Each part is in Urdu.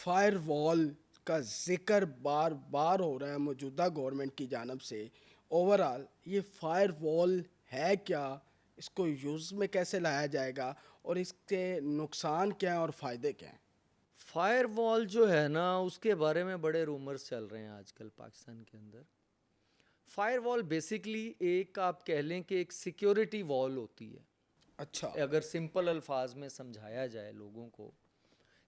فائر وال کا ذکر بار بار ہو رہا ہے موجودہ گورنمنٹ کی جانب سے. اوورآل یہ فائر وال ہے کیا, اس کو یوز میں کیسے لایا جائے گا, اور اس کے نقصان کیا ہیں اور فائدے کیا ہیں؟ فائر وال جو ہے نا, اس کے بارے میں بڑے رومرز چل رہے ہیں آج کل پاکستان کے اندر. فائر وال بیسیکلی ایک آپ کہہ لیں کہ ایک سیکیورٹی وال ہوتی ہے. اچھا. اگر سمپل الفاظ میں سمجھایا جائے لوگوں کو,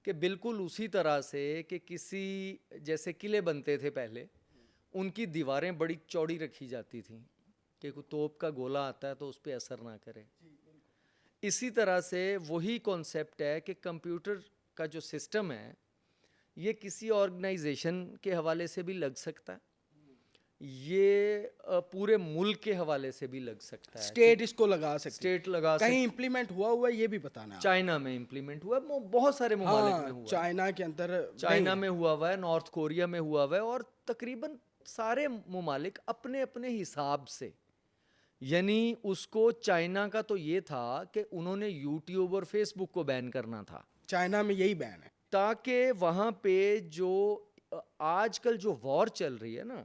کہ بالکل اسی طرح سے کہ کسی جیسے قلعے بنتے تھے پہلے, ان کی دیواریں بڑی چوڑی رکھی جاتی تھیں کہ کوئی توپ کا گولہ آتا ہے تو اس پہ اثر نہ کرے. اسی طرح سے وہی کانسیپٹ ہے کہ کمپیوٹر کا جو سسٹم ہے یہ کسی آرگنائزیشن کے حوالے سے بھی لگ سکتا ہے, یہ پورے ملک کے حوالے سے بھی لگ سکتا ہے. اسٹیٹ اس کو لگا سکتی, اسٹیٹ لگا کہیں امپلیمنٹ ہوا ہے یہ بھی بتانا ہے. چائنا میں امپلیمنٹ ہوا, بہت سارے ممالک میں ہوا, چائنا کے اندر, چائنا میں ہوا ہے, نارتھ کوریا میں ہوا ہے, اور تقریباً سارے ممالک اپنے اپنے حساب سے. یعنی اس کو چائنا کا تو یہ تھا کہ انہوں نے یوٹیوب اور فیس بک کو بین کرنا تھا, چائنا میں یہی بین ہے, تاکہ وہاں پہ جو آج کل جو وار چل رہی ہے نا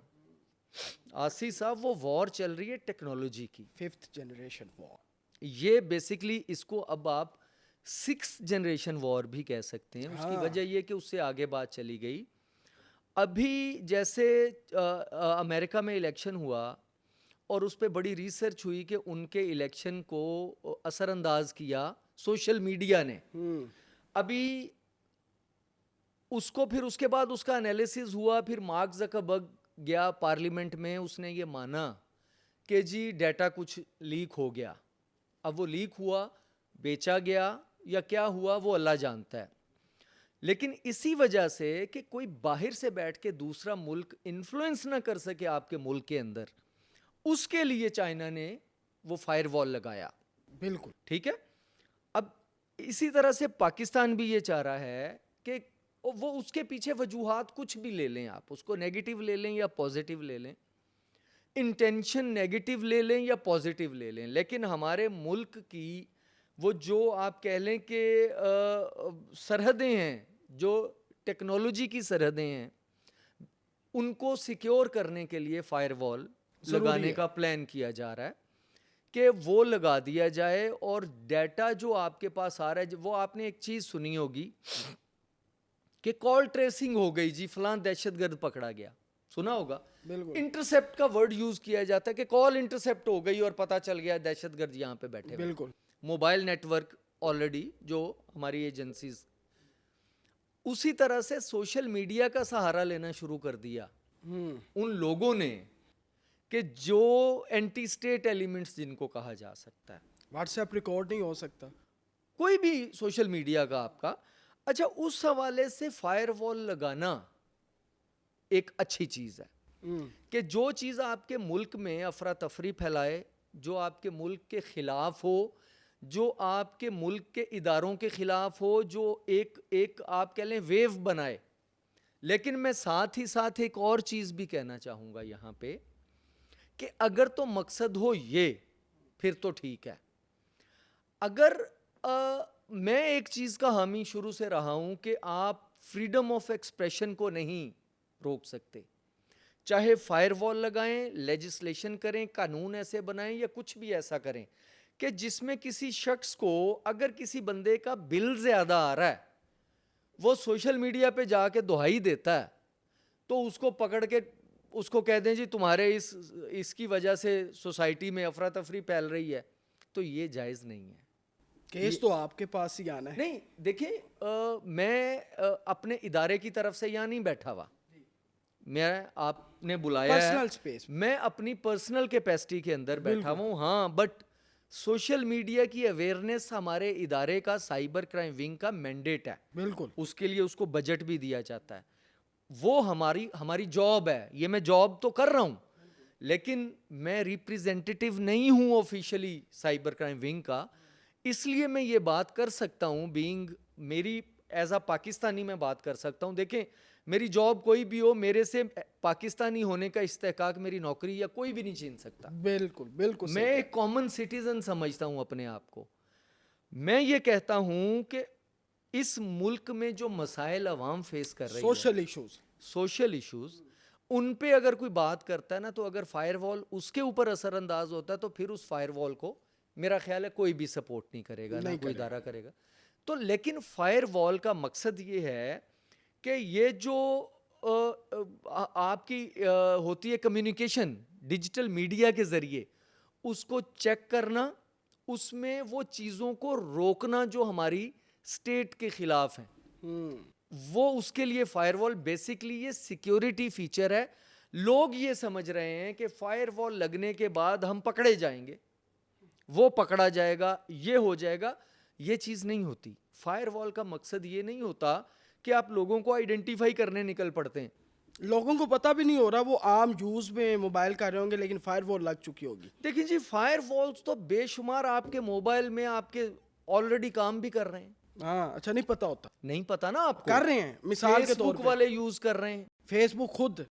آسی صاحب, وہ وار چل رہی ہے ٹیکنالوجی کی, 5th جنریشن وار. یہ بیسکلی اس کو اب آپ 6th جنریشن وار بھی کہہ سکتے ہیں. اس کی وجہ یہ کہ اس سے آگے بات چلی گئی. ابھی جیسے امریکہ میں الیکشن ہوا اور اس پہ بڑی ریسرچ ہوئی کہ ان کے الیکشن کو اثر انداز کیا سوشل میڈیا نے. ابھی اس کو پھر اس کے بعد اس کا انالیسز ہوا, پھر مارک زکربرگ گیا پارلیمنٹ میں, اس نے یہ مانا کہ جی ڈیٹا کچھ لیک ہو گیا. اب وہ لیک ہوا, بیچا گیا یا کیا ہوا وہ اللہ جانتا ہے, لیکن اسی وجہ سے کہ کوئی باہر سے بیٹھ کے دوسرا ملک انفلوئنس نہ کر سکے آپ کے ملک کے اندر, اس کے لیے چائنا نے وہ فائر وال لگایا. بالکل ٹھیک ہے. اب اسی طرح سے پاکستان بھی یہ چاہ رہا ہے کہ وہ اس کے پیچھے وجوہات کچھ بھی لے لیں, آپ اس کو نیگیٹو لے لیں یا پازیٹیو لے لیں, انٹینشن نیگیٹو لے لیں یا پازیٹیو لے لیں, لیکن ہمارے ملک کی وہ جو آپ کہہ لیں کہ سرحدیں ہیں, جو ٹیکنالوجی کی سرحدیں ہیں, ان کو سیکیور کرنے کے لیے فائر وال لگانے کا پلان کیا جا رہا ہے کہ وہ لگا دیا جائے. اور ڈیٹا جو آپ کے پاس آ رہا ہے, وہ آپ نے ایک چیز سنی ہوگی کہ کال ٹریسنگ ہو گئی, جی فلاں دہشت گرد پکڑا گیا, سنا ہوگا. انٹرسیپٹ کا ورڈ یوز کیا جاتا ہے کہ کال انٹرسیپٹ ہو گئی اور پتہ چل گیا دہشت گرد یہاں پہ بیٹھے. بالکل. موبائل نیٹ ورک آلریڈی جو ہماری ایجنسیز, اسی طرح سے سوشل میڈیا کا سہارا لینا شروع کر دیا ان لوگوں نے کہ جو اینٹی اسٹیٹ ایلیمنٹس جن کو کہا جا سکتا ہے. واٹس ایپ ریکارڈ نہیں ہو سکتا, کوئی بھی سوشل میڈیا کا آپ کا. اچھا, اس حوالے سے فائر وال لگانا ایک اچھی چیز ہے کہ جو چیز آپ کے ملک میں افراتفری پھیلائے, جو آپ کے ملک کے خلاف ہو, جو آپ کے ملک کے اداروں کے خلاف ہو, جو ایک آپ کہہ لیں ویو بنائے. لیکن میں ساتھ ہی ساتھ ایک اور چیز بھی کہنا چاہوں گا یہاں پہ کہ اگر تو مقصد ہو یہ, پھر تو ٹھیک ہے. اگر میں ایک چیز کا حامی شروع سے رہا ہوں کہ آپ فریڈم آف ایکسپریشن کو نہیں روک سکتے, چاہے فائر وال لگائیں, لیجسلیشن کریں, قانون ایسے بنائیں یا کچھ بھی ایسا کریں کہ جس میں کسی شخص کو اگر کسی بندے کا بل زیادہ آ رہا ہے, وہ سوشل میڈیا پہ جا کے دہائی دیتا ہے, تو اس کو پکڑ کے اس کو کہہ دیں جی تمہارے اس کی وجہ سے سوسائٹی میں افراتفری پھیل رہی ہے, تو یہ جائز نہیں ہے. کیس تو آپ کے پاس ہی آنا ہے. نہیں دیکھیں, میں اپنے ادارے کی طرف سے یہاں نہیں بیٹھا ہوا, میں آپ نے بلایا ہے, میں اپنی پرسنل کیپیسٹی کے اندر بیٹھا ہوں. ہاں, بٹ سوشل میڈیا کی اویئرنیس ہمارے ادارے کا سائبر کرائم ونگ کا مینڈیٹ ہے. بالکل. اس کے لیے اس کو بجٹ بھی دیا جاتا ہے, وہ ہماری جاب ہے. یہ میں جاب تو کر رہا ہوں, لیکن میں ریپریزنٹیٹیو نہیں ہوں آفیشلی سائبر کرائم ونگ کا. اس لیے میں یہ بات کر سکتا ہوں, بینگ میری ایز اے پاکستانی میں بات کر سکتا ہوں. دیکھیں, میری جاب کوئی بھی ہو, میرے سے پاکستانی ہونے کا استحقاق میری نوکری یا کوئی بھی نہیں چھین سکتا. بالکل بالکل. میں ایک کامن سٹیزن سمجھتا ہوں اپنے آپ کو. میں یہ کہتا ہوں کہ اس ملک میں جو مسائل عوام فیس کر رہی ہے، سوشل ایشوز، سوشل ایشوز، ان پہ اگر کوئی بات کرتا ہے نا، تو اگر فائر وال اس کے اوپر اثر انداز ہوتا ہے تو پھر اس فائر وال کو میرا خیال ہے کوئی بھی سپورٹ نہیں کرے گا، نہ کوئی ادارہ کرے گا. تو لیکن فائر وال کا مقصد یہ ہے کہ یہ جو آپ کی ہوتی ہے کمیونیکیشن ڈیجیٹل میڈیا کے ذریعے، اس کو چیک کرنا، اس میں وہ چیزوں کو روکنا جو ہماری اسٹیٹ کے خلاف ہیں، وہ اس کے لیے فائر وال بیسکلی یہ سیکیورٹی فیچر ہے. لوگ یہ سمجھ رہے ہیں کہ فائر وال لگنے کے بعد ہم پکڑے جائیں گے، وہ پکڑا جائے گا، یہ ہو جائے گا. یہ چیز نہیں ہوتی. فائر وال کا مقصد یہ نہیں ہوتا کہ آپ لوگوں کو آئیڈینٹیفائی کرنے نکل پڑتے ہیں. لوگوں کو پتہ بھی نہیں ہو رہا، وہ عام یوز میں موبائل کر رہے ہوں گے لیکن فائر وال لگ چکی ہوگی. دیکھیں جی، فائر والز تو بے شمار آپ کے موبائل میں آپ کے آلریڈی کام بھی کر رہے ہیں. ہاں اچھا، نہیں پتہ ہوتا، نہیں پتا نا آپ کو. کر رہے ہیں. مثال کے طور فیس بک پہ والے یوز کر رہے ہیں، فیس بک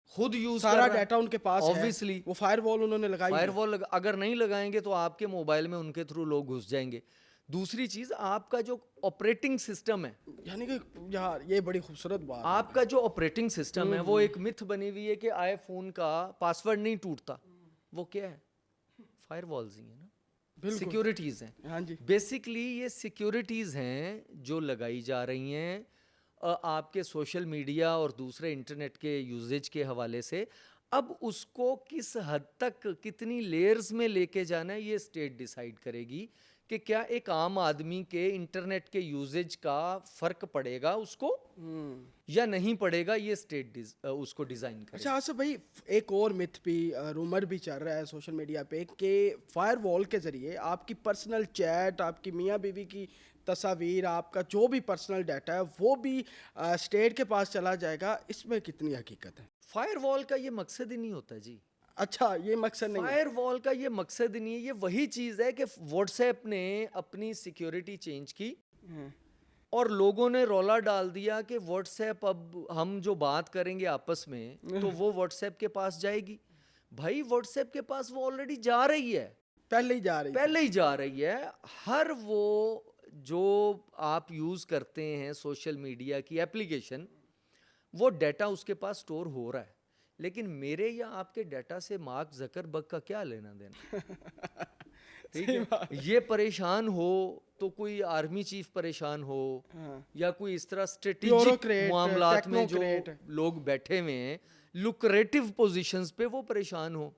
خود یوز سارا ڈیٹا ان کے پاس ہے، obviously. وہ فائر وال انہوں نے لگائی. فائر وال اگر نہیں لگائیں گے تو آپ کے موبائل میں ان کے تھرو لوگ گھس جائیں گے. دوسری چیز، آپ کا جو آپریٹنگ سسٹم ہے، یعنی کہ یار یہ بڑی خوبصورت بات ہے. آپ کا جو آپریٹنگ سسٹم ہے، وہ ایک متھ بنی ہوئی ہے کہ آئی فون کا پاسورڈ نہیں ٹوٹتا. وہ کیا ہے؟ فائر والز ہی ہیں نا، سیکیورٹیز ہیں. ہاں جی، بیسکلی یہ سیکیورٹیز ہیں جو لگائی جا رہی ہیں آپ کے سوشل میڈیا اور دوسرے انٹرنیٹ کے یوزیج کے حوالے سے. اب اس کو کس حد تک کتنی لیئرز میں لے کے جانا ہے، یہ اسٹیٹ ڈیسائیڈ کرے گی کہ کیا ایک عام آدمی کے انٹرنیٹ کے یوزیج کا فرق پڑے گا اس کو یا نہیں پڑے گا. یہ اسٹیٹ اس کو ڈیزائن کرے. اچھا آصف بھائی، ایک اور متھ بھی رومر بھی چل رہا ہے سوشل میڈیا پہ کہ فائر وال کے ذریعے آپ کی پرسنل چیٹ، آپ کی میاں بیوی کی تصاویر، آپ کا جو بھی پرسنل ڈیٹا ہے وہ بھی اسٹیٹ کے پاس چلا جائے گا. اس میں کتنی حقیقت ہے؟ فائر وال کا یہ مقصد ہی نہیں ہوتا جی. اچھا، یہ مقصد نہیں ہے. فائر وال کا یہ مقصد ہی نہیں ہے. یہ وہی چیز ہے کہ واٹس ایپ نے اپنی سیکیورٹی چینج کی اور لوگوں نے رولا ڈال دیا کہ واٹس ایپ اب ہم جو بات کریں گے آپس میں تو وہ واٹس ایپ کے پاس جائے گی. بھائی واٹس ایپ کے پاس وہ آلریڈی جا رہی ہے، پہلے ہی جا رہی ہے. ہر وہ جو آپ یوز کرتے ہیں سوشل میڈیا کی اپلیکیشن، وہ ڈیٹا اس کے پاس سٹور ہو رہا ہے. لیکن میرے یا آپ کے ڈیٹا سے مارک زکربرگ کا کیا لینا دینا؟ ٹھیک ہے، یہ پریشان ہو تو کوئی آرمی چیف پریشان ہو یا کوئی اس طرح اسٹریٹجک معاملات میں جو لوگ بیٹھے ہوئے ہیں لوکریٹو پوزیشنز پہ، وہ پریشان ہو.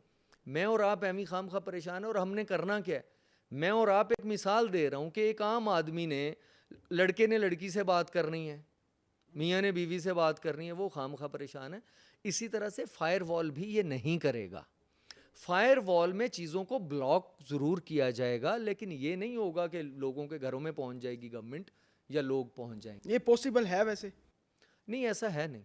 میں اور آپ ایمی خام خواہ پریشان ہیں. اور ہم نے کرنا کیا ہے؟ میں اور آپ ایک مثال دے رہا ہوں کہ ایک عام آدمی نے، لڑکے نے لڑکی سے بات کرنی ہے، میاں نے بیوی سے بات کرنی ہے، وہ خام خواہ پریشان ہے. اسی طرح سے فائر وال بھی یہ نہیں کرے گا. فائر وال میں چیزوں کو بلاک ضرور کیا جائے گا، لیکن یہ نہیں ہوگا کہ لوگوں کے گھروں میں پہنچ جائے گی گورنمنٹ یا لوگ پہنچ جائیں گے. یہ پاسبل ہے ویسے؟ نہیں، ایسا ہے نہیں.